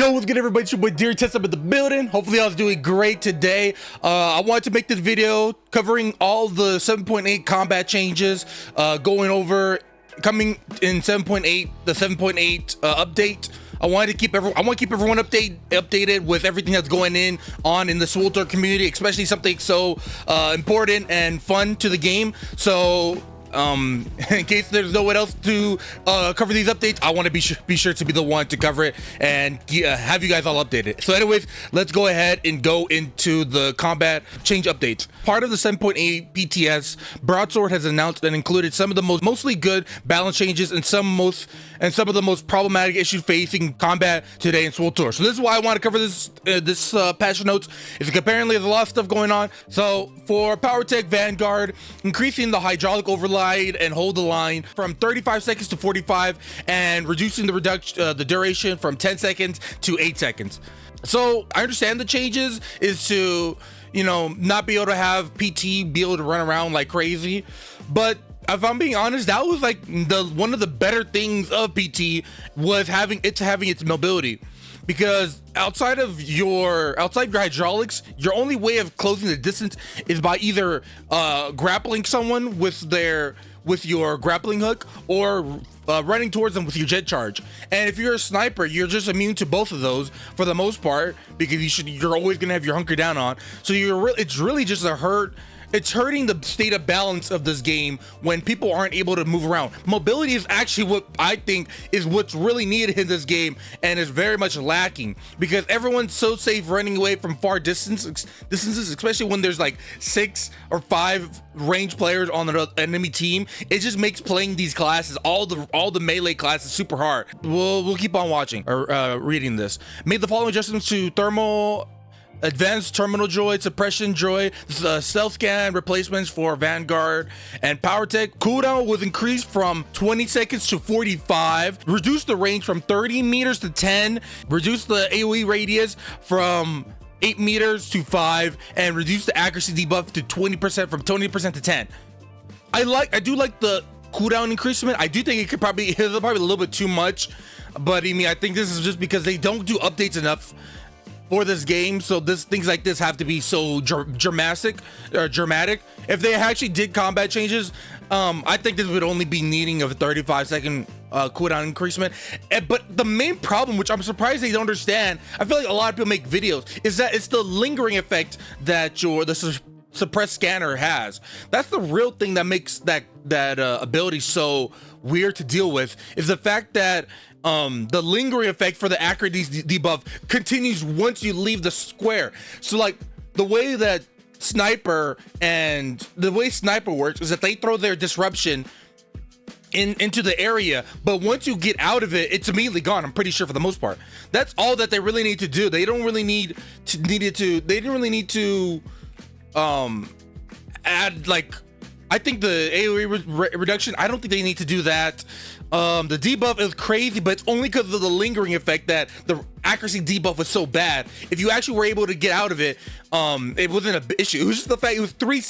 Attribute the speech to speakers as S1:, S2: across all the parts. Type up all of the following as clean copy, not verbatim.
S1: Yo, what's good, everybody? It's your boy Deer Test up in the building. Hopefully I was doing great today. I wanted to make this video covering all the 7.8 combat changes, going over coming in 7.8, the 7.8 update. I want to keep everyone updated with everything that's going on in the SWTOR community, especially something so important and fun to the game. So in case there's no one else to cover these updates, I want to be sure to be the one to cover it and have you guys all updated. So anyways, let's go ahead and go into the combat change updates. Part of the 7.8 PTS, Broadsword has announced and included some of the mostly good balance changes and some of the most problematic issues facing combat today in SWTOR. So this is why I want to cover this patch notes. Is apparently there's a lot of stuff going on. So for Power Tech Vanguard, increasing the hydraulic overlap and hold the line from 35 seconds to 45 and reducing the duration from 10 seconds to 8 seconds. So I understand the changes is to, you know, not be able to have PT be able to run around like crazy, but if I'm being honest, that was like one of the better things of PT was having its mobility. Because outside your hydraulics, your only way of closing the distance is by either grappling someone with your grappling hook or running towards them with your jet charge. And if you're a sniper, you're just immune to both of those for the most part, because you're always gonna have your hunker down on. So it's really just it's hurting the state of balance of this game when people aren't able to move around. Mobility is actually what I think is what's really needed in this game and is very much lacking, because everyone's so safe running away from far distances, especially when there's like 6 or 5 range players on the enemy team. It just makes playing these classes, all the melee classes, super hard. We'll keep on watching or reading this. Made the following adjustments to thermal, advanced terminal droid, suppression droid, stealth scan replacements for Vanguard and Power Tech. Cooldown was increased from 20 seconds to 45. Reduced the range from 30 meters to 10. Reduced the AoE radius from 8 meters to 5, and reduced the accuracy debuff to 20% from 20% to 10. I do like the cooldown increasement. I do think it's probably a little bit too much, but I mean, I think this is just because they don't do updates enough for this game, so things like this have to be so dramatic. If they actually did combat changes, I think this would only be needing of a 35-second cooldown increasement. But the main problem, which I'm surprised they don't understand, I feel like a lot of people make videos, is that it's the lingering effect that the suppressed scanner has. That's the real thing that makes that ability so weird to deal with, is the fact that the lingering effect for the accuracy debuff continues once you leave the square. So like the way Sniper works is that they throw their disruption into the area, but once you get out of it, it's immediately gone. I'm pretty sure for the most part. That's all that they really need to do. They don't really need to add, like, I think the AoE reduction, I don't think they need to do that. The debuff is crazy, but it's only because of the lingering effect that the accuracy debuff was so bad. If you actually were able to get out of it, it wasn't an issue. It was just the fact it was 3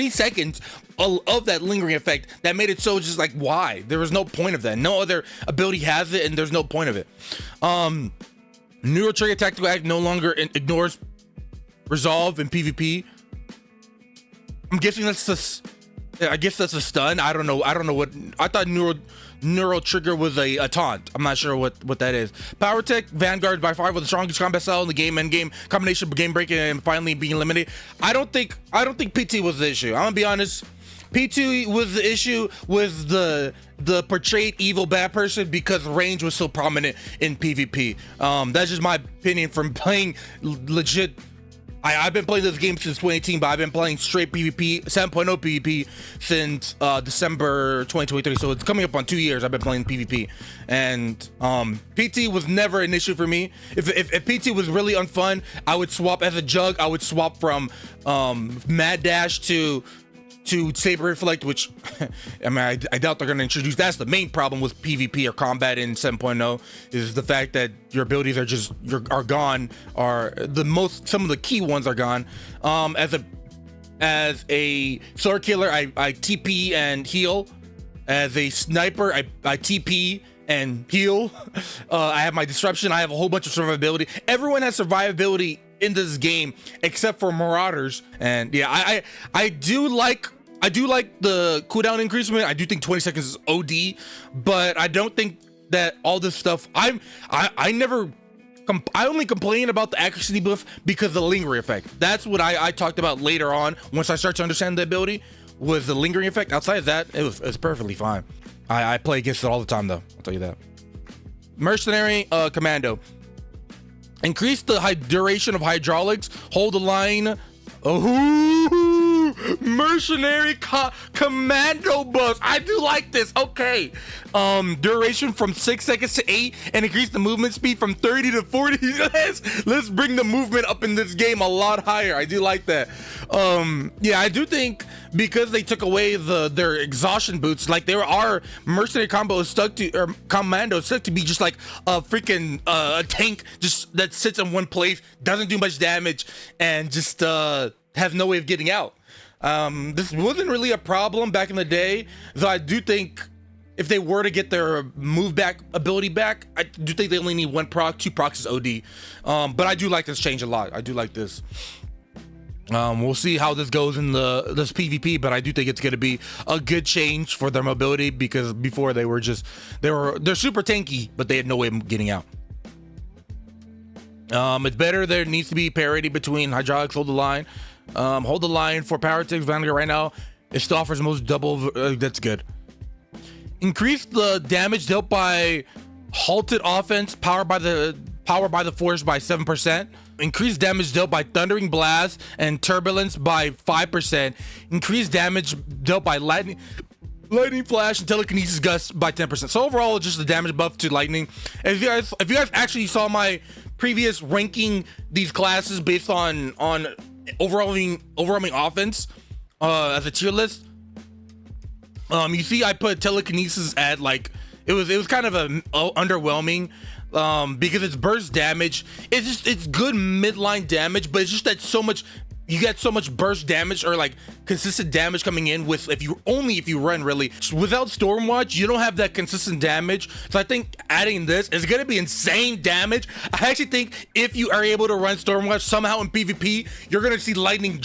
S1: seconds of that lingering effect that made it so just like, why? There was no point of that. No other ability has it, and there's no point of it. Neural Trigger Tactical Act no longer ignores resolve in PvP. I'm guessing that's just, I guess that's a stun. I don't know what, I thought neural trigger was a taunt. I'm not sure what that is. Power Tech Vanguard by far with the strongest combat style in the game, endgame combination of game breaking and finally being eliminated. I don't think PT was the issue. I'm gonna be honest. PT was the issue with the portrayed evil bad person, because range was so prominent in PvP. That's just my opinion from playing legit. I've been playing this game since 2018, but I've been playing straight PvP, 7.0 PvP since December 2023. So it's coming up on 2 years I've been playing PvP. And PT was never an issue for me. If PT was really unfun, I would swap as a Jugg. I would swap from Mad Dash to Saber Reflect, which I mean, I doubt they're going to introduce. That's the main problem with PvP or combat in 7.0, is the fact that your abilities are gone, or some of the key ones are gone. As a sword killer, I TP and heal. As a sniper, I TP and heal. I have my disruption. I have a whole bunch of survivability. Everyone has survivability in this game except for Marauders. And yeah, I do like the cooldown increasement. I do think 20 seconds is OD, but I don't think that all this stuff, I only complain about the accuracy buff because of the lingering effect. That's what I talked about later on once I start to understand the ability, was the lingering effect. Outside of that, it's perfectly fine. I play against it all the time though, I'll tell you that. Mercenary Commando. Increase the duration of hydraulics. Hold the line. Oh, mercenary commando buffs. I do like this. Okay. Duration from 6 seconds to 8, and increase the movement speed from 30 to 40. Let's bring the movement up in this game a lot higher. I do like that. Yeah, I do think because they took away their exhaustion boots, like there are mercenary commandos stuck to be just like a freaking a tank just that sits in one place, doesn't do much damage, and just has no way of getting out. This wasn't really a problem back in the day, though I do think if they were to get their move back ability back, I do think they only need 1 proc. 2 procs is OD. But I do like this change a lot. I do like this. We'll see how this goes in this PvP, but I do think it's going to be a good change for their mobility, because before they're super tanky, but they had no way of getting out. It's better. There needs to be parity between hydraulics. Hold the line. Hold the line for power ticks. Vanguard right now, it still offers most double. That's good. Increase the damage dealt by halted offense powered by the force by 7%. Increase damage dealt by thundering blast and turbulence by 5%. Increase damage dealt by lightning flash and telekinesis gust by 10%. So overall, just the damage buff to lightning. If you guys actually saw my previous ranking these classes based on overwhelming offense as a tier list, you see I put telekinesis at like it was kind of underwhelming because it's burst damage. It's good midline damage, but it's just that you get so much burst damage or like consistent damage coming in with if you run really. Without Stormwatch, you don't have that consistent damage. So I think adding this is gonna be insane damage. I actually think if you are able to run Stormwatch somehow in PvP, you're gonna see lightning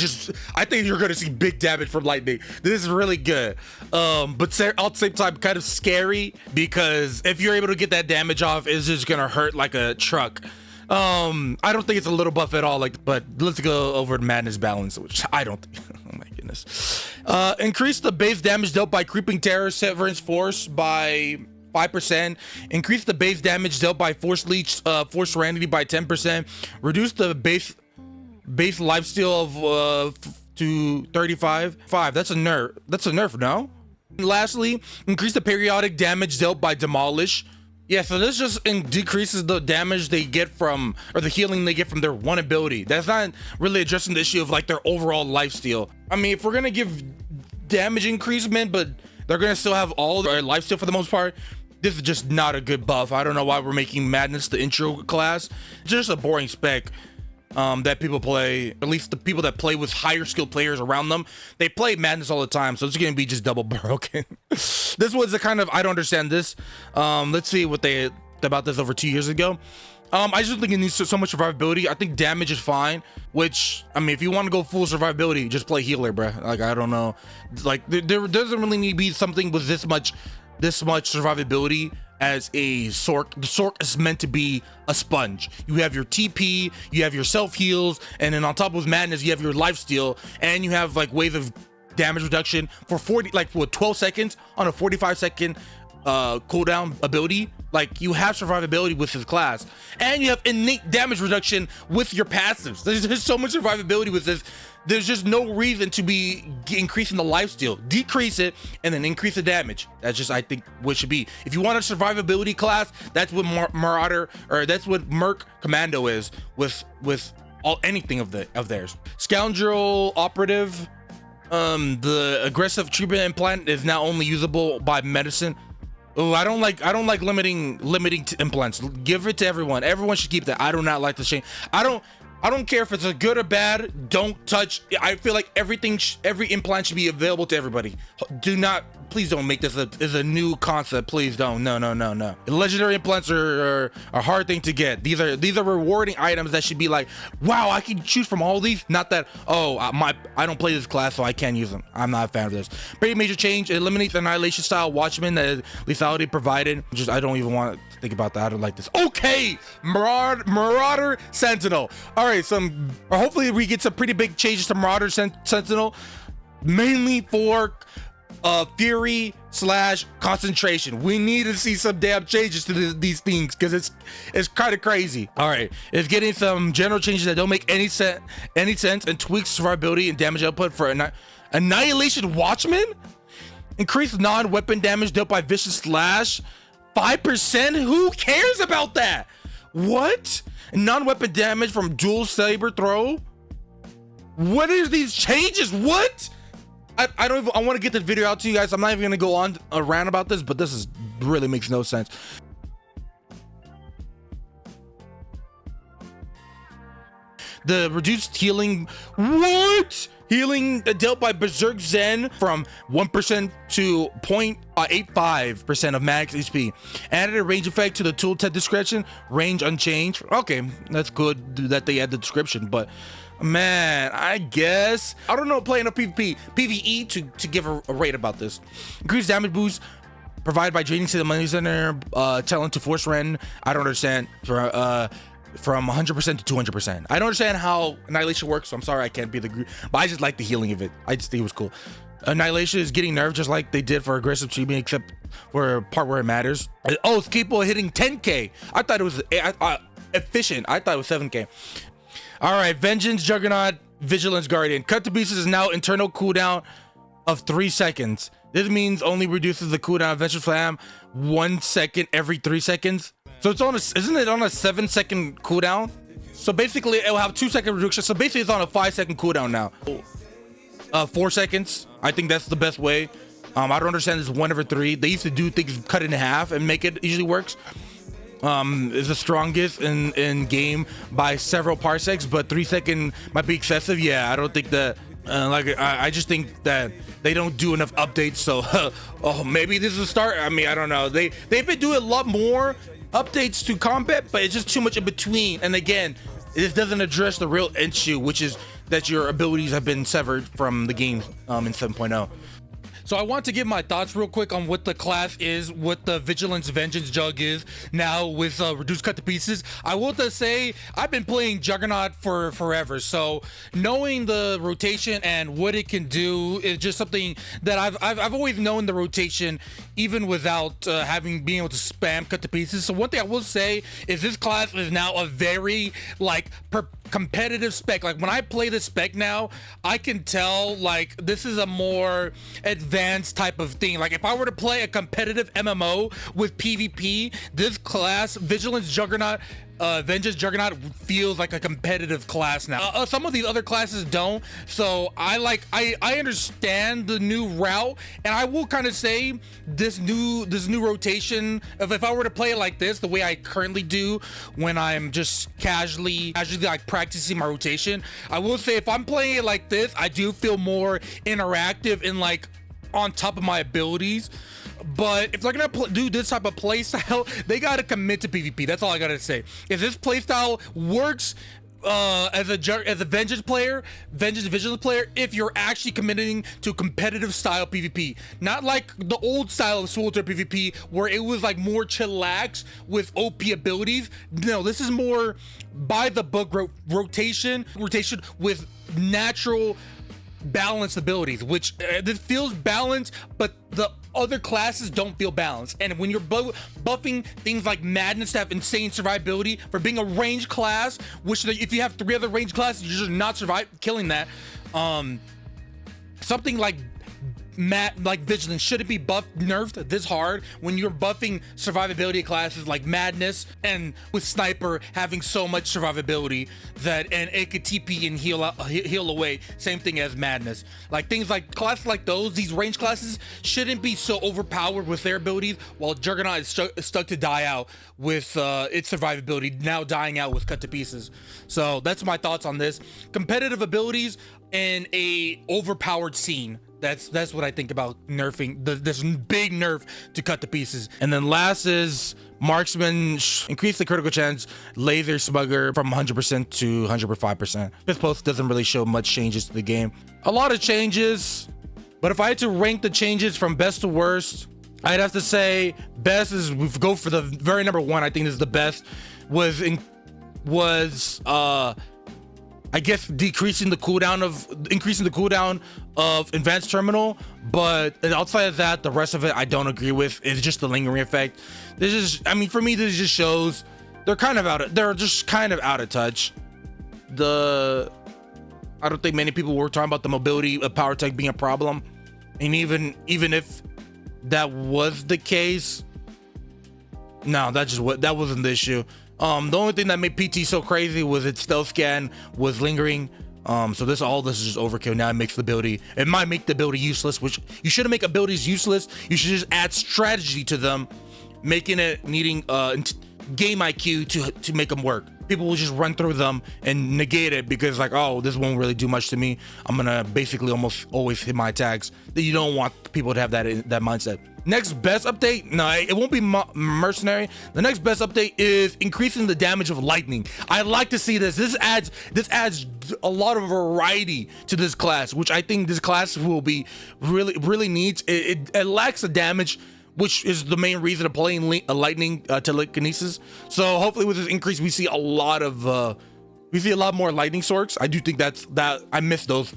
S1: I think you're gonna see big damage from lightning. This is really good. But at the same time kind of scary, because if you're able to get that damage off, it's just gonna hurt like a truck. I don't think it's a little buff at all, but let's go over Madness Balance, which I don't think. Oh my goodness. Increase the base damage dealt by Creeping Terror Severance Force by 5%. Increase the base damage dealt by Force Leech Force Serenity by 10%. Reduce the base lifesteal to 35. That's a nerf, no? And lastly, increase the periodic damage dealt by Demolish. Yeah, so this just decreases the damage they get from, or the healing they get from their one ability. That's not really addressing the issue of like their overall lifesteal. I mean, if we're gonna give damage increasement, but they're gonna still have all their lifesteal for the most part, this is just not a good buff. I don't know why we're making Madness the intro class. It's just a boring spec that people play, at least the people that play with higher skilled players around them. They play Madness all the time, so it's gonna be just double broken. This was the kind of, I don't understand this. Let's see what they about this over 2 years ago. I just think it needs so much survivability. I think damage is fine, which, I mean, if you want to go full survivability, just play healer, bruh. Like, I don't know, like there doesn't really need to be something with this much survivability as a Sork. The Sork is meant to be a sponge. You have your TP, you have your self heals, and then on top of Madness, you have your lifesteal, and you have like waves of damage reduction for 12 seconds on a 45-second cooldown ability. Like, you have survivability with this class, and you have innate damage reduction with your passives. There's so much survivability with this. There's just no reason to be increasing the lifesteal. Decrease it and then increase the damage. That's just, I think, what it should be. If you want a survivability class, that's what Marauder, or that's what Merc Commando is with anything of theirs. Scoundrel Operative. The aggressive treatment implant is now only usable by medicine. Oh, I don't like limiting implants. Give it to everyone. Everyone should keep that. I do not like this change. I don't care if it's a good or bad. Don't touch. I feel like every implant should be available to everybody. Do not please don't make this a new concept. Please don't. No. Legendary implants are a hard thing to get. These are rewarding items that should be like, wow, I can choose from all these. Not that, oh, I don't play this class, so I can't use them. I'm not a fan of this. Pretty major change. It eliminates the Annihilation style Watchman that lethality provided. Just, I don't even want to think about that. I don't like this. Okay, Marauder Sentinel. All right, hopefully we get some pretty big changes to Marauder Sentinel, mainly for Fury / concentration. We need to see some damn changes to these things, because it's kind of crazy. All right, it's getting some general changes that don't make any sense and tweaks survivability and damage output for Annihilation Watchman. Increased non-weapon damage dealt by vicious slash 5%. Who cares about that? What? Non-weapon damage from dual saber throw. What are these changes? What? I don't even, I want to get this video out to you guys. I'm not even gonna go on a rant about this, but this really makes no sense. The reduced healing, what? Healing dealt by Berserk Zen from 1% to 0.85% of max HP. Added a range effect to the tooltip description, range unchanged. Okay, that's good that they add the description, but man, I guess I don't know, play enough PvE to give a rate about this. Increased damage boost provided by draining to the money center, talent to force Ren. I don't understand. From 100% to 200%. I don't understand how Annihilation works, so I'm sorry I can't be the group, but I just like the healing of it. I just think it was cool. Annihilation is getting nerfed just like they did for aggressive treatment, except for a part where it matters. Oh, it's capable of hitting 10k. I thought it was efficient. I thought it was 7k. All right, Vengeance, Juggernaut, Vigilance, Guardian. Cut to pieces is now internal cooldown of 3 seconds. This means only reduces the cooldown of Vengeance Flam 1 second every 3 seconds. So it's on isn't it on a 7-second cooldown? So basically it'll have 2-second reduction. So basically it's on a 5-second cooldown now. 4 seconds. I think that's the best way. I don't understand this 1 over 3. They used to do things cut in half and make it usually works. Is the strongest in game by several parsecs, but 3-second might be excessive. Yeah, I don't think that. I just think that they don't do enough updates. So, oh, maybe this is a start. I mean, I don't know. They've been doing a lot more updates to combat, but it's just too much in between. And again, this doesn't address the real issue, which is that your abilities have been severed from the game in 7.0. So I want to give my thoughts real quick on what the class is, what the Vigilance Vengeance Jugg is now with reduced cut to pieces. I will just say I've been playing Juggernaut for forever, so knowing the rotation and what it can do is just something that I've always known the rotation, even without being able to spam cut to pieces. So one thing I will say is this class is now a very competitive spec. Like when I play this spec now, I can tell like this is a more advanced type of thing. Like if I were to play a competitive MMO with PvP, this class, Vigilance Juggernaut, Vengeance Juggernaut, feels like a competitive class now. Some of these other classes don't, so I understand the new route, and I will kind of say this new rotation of if I were to play it like this, the way I currently do when I'm just casually like practicing my rotation, I will say if I'm playing it like this, I do feel more interactive and like on top of my abilities. But if they're gonna do this type of play style, they gotta commit to PvP. That's all I gotta say. If this play style works as a Vengeance Vigilance player, if you're actually committing to competitive style PvP, not like the old style of SWTOR PvP where it was like more chillax with OP abilities. No, this is more by the book rotation with natural balanced abilities, which this feels balanced, but the other classes don't feel balanced. And when you're buffing things like Madness to have insane survivability for being a ranged class, which if you have 3 other ranged classes, you're just not killing that. Something like Vigilance shouldn't be nerfed this hard when you're buffing survivability classes like Madness, and with Sniper having so much survivability that and it could TP and heal away, same thing as Madness. Like things like classes like these range classes shouldn't be so overpowered with their abilities, while Juggernaut is stuck to die out with its survivability now dying out with cut to pieces. So that's my thoughts on this. Competitive abilities in a overpowered scene. That's what I think about nerfing this big nerf to cut to pieces. And then last is marksman, increase the critical chance laser smuggler from 100% to 105%. This post doesn't really show much changes to the game. A lot of changes, but if I had to rank the changes from best to worst, I'd have to say best is, we go for the very number one. I think this is the best. I guess increasing the cooldown of advanced terminal, but outside of that, the rest of it I don't agree with. It's just the lingering effect. This is, I mean, for me, this just shows they're just kind of out of touch. I don't think many people were talking about the mobility of power tech being a problem, and even if that was the case, no, that wasn't the issue. The only thing that made PT so crazy was its stealth scan was lingering. So all this is just overkill. Now it might make the ability useless, which you shouldn't make abilities useless. You should just add strategy to them, making it needing game IQ to make them work. People will just run through them and negate it because like, oh, this won't really do much to me. I'm gonna basically almost always hit my attacks. You don't want people to have that mindset. Next best update, no, it won't be mercenary. The next best update is increasing the damage of lightning. I like to see this. This adds a lot of variety to this class, which I think this class will be really needs. It lacks the damage, which is the main reason of playing lightning telekinesis. So hopefully with this increase, we see a lot more lightning swords. I do think that I miss those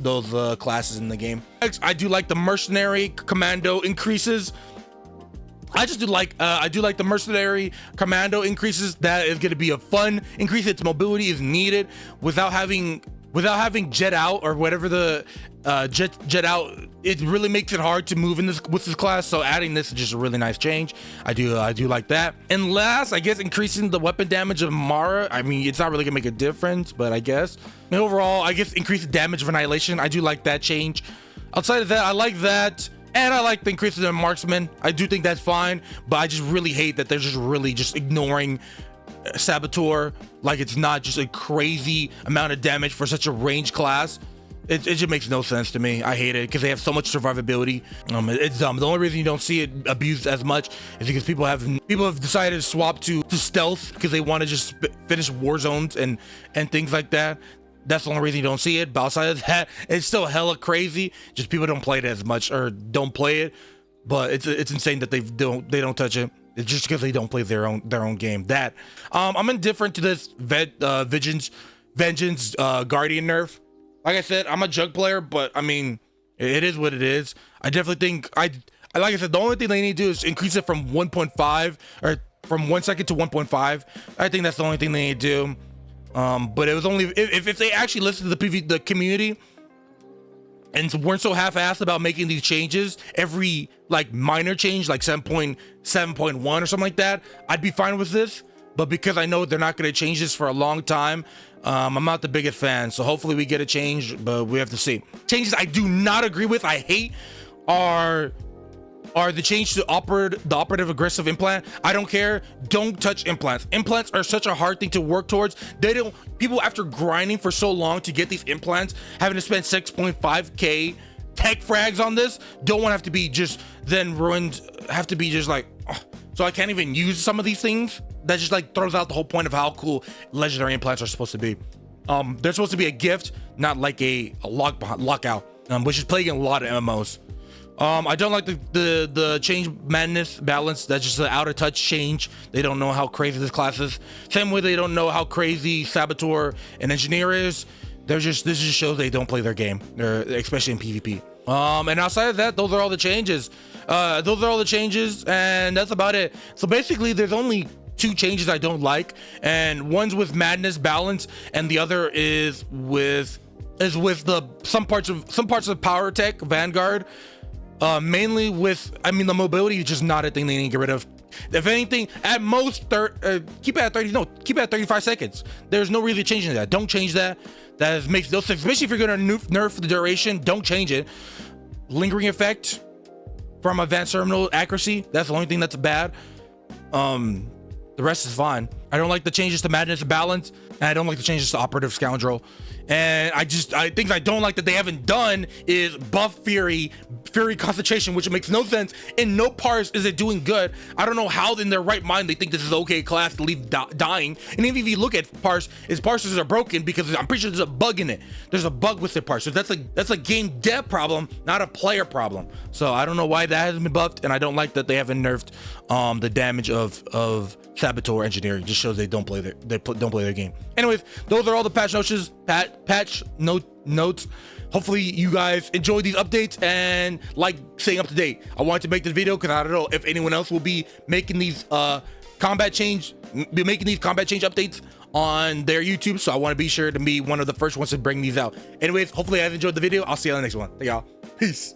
S1: classes in the game. Next, I do like the mercenary commando increases. I do like the mercenary commando increases. That is going to be a fun increase. Its mobility is needed without having jet out or whatever the jet out. It really makes it hard to move in with this class. So adding this is just a really nice change. I do like that. And last, I guess increasing the weapon damage of Mara. I mean, it's not really gonna make a difference, but I guess. And overall, I guess increase the damage of annihilation. I do like that change. Outside of that, I like that. And I like the increase in the marksman. I do think that's fine, but I just really hate that they're just ignoring SWTOR like it's not just a crazy amount of damage for such a range class. It just makes no sense to me. I hate it because they have so much survivability. It's dumb. The only reason you don't see it abused as much is because people have decided to swap to stealth because they want to just finish war zones and things like that. That's the only reason you don't see it. But outside of that, it's still hella crazy. Just people don't play it as much or don't play it. But it's insane that they don't touch it. It's just because they don't play their own game. That I'm indifferent to this Vengeance Guardian nerf. Like I said, I'm a Jugg player, but I mean, it is what it is. I definitely think like I said, the only thing they need to do is increase it from 1.5 or from 1 second to 1.5. I think that's the only thing they need to do. But it was only if they actually listened to the community and weren't so half-assed about making these changes, every like minor change, like 7.7.1 or something like that, I'd be fine with this. But because I know they're not going to change this for a long time, I'm not the biggest fan. So hopefully we get a change, but we have to see. Changes I do not agree with, I hate, are the change to the operative aggressive implant. I don't care. Don't touch implants. Implants are such a hard thing to work towards. People after grinding for so long to get these implants, having to spend 6.5k tech frags on this, don't want to have to be just then ruined, have to be just like, oh, so I can't even use some of these things. That just like throws out the whole point of how cool legendary implants are supposed to be. They're supposed to be a gift, not like a lockout, which is plaguing a lot of MMOs. I don't like the change madness balance. That's just an out of touch change. They don't know how crazy this class is. Same way they don't know how crazy SWTOR and engineer is. This just shows they don't play their game, especially in PvP. And outside of that, those are all the changes. And that's about it. So basically, there's only 2 changes I don't like, and one's with madness balance, and the other is with some parts of power tech Vanguard. Mainly with, I mean, the mobility is just not a thing they need to get rid of. If anything, at most keep it at 35 seconds. There's no really changing that. Don't change that. That makes no sense, especially if you're gonna nerf the duration. Don't change it. Lingering effect from advanced terminal accuracy, that's the only thing that's bad. The rest is fine. I don't like the changes to Madness and Balance, and I don't like the changes to Operative Scoundrel. And I think I don't like that they haven't done is buff Fury concentration, which makes no sense. In no parse is it doing good. I don't know how in their right mind they think this is okay class to leave dying. And even if you look at parse, his parses are broken because I'm pretty sure there's a bug in it. There's a bug with the parse. So that's a game dev problem, not a player problem. So I don't know why that hasn't been buffed, and I don't like that they haven't nerfed the damage of SWTOR engineering. Just shows they don't play their game. Anyways, those are all the patch notes. Hopefully you guys enjoy these updates and like staying up to date. I wanted to make this video because I don't know if anyone else will be making these combat change updates on their YouTube, so I want to be sure to be one of the first ones to bring these out. Anyways, hopefully you guys enjoyed the video. I'll see you on the next one. Thank y'all. Peace.